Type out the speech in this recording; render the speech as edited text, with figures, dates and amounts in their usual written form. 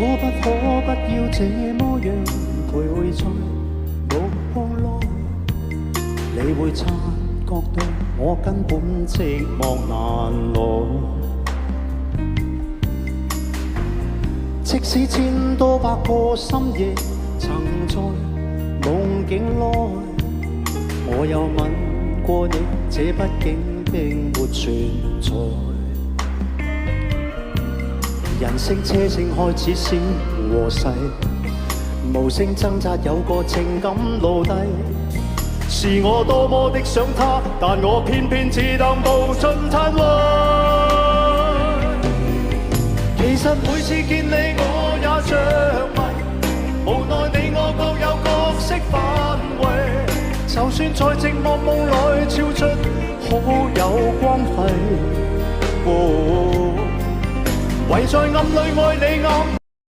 可不可不要這麼樣徘徊在目光內？你會察覺到我根本寂寞難耐。即使千多百個深夜曾在夢境內，我有吻過你，這畢竟並沒存在。人聲車聲開始閃和逝，無聲掙扎有個情感奴隸。是我多麼的想他，但我偏偏自動無盡嘆謂。其實每次見你我也着迷，無奈你我各有角色範圍。就算在寂寞夢裏超出好友光輝，唯在暗裏愛你暗。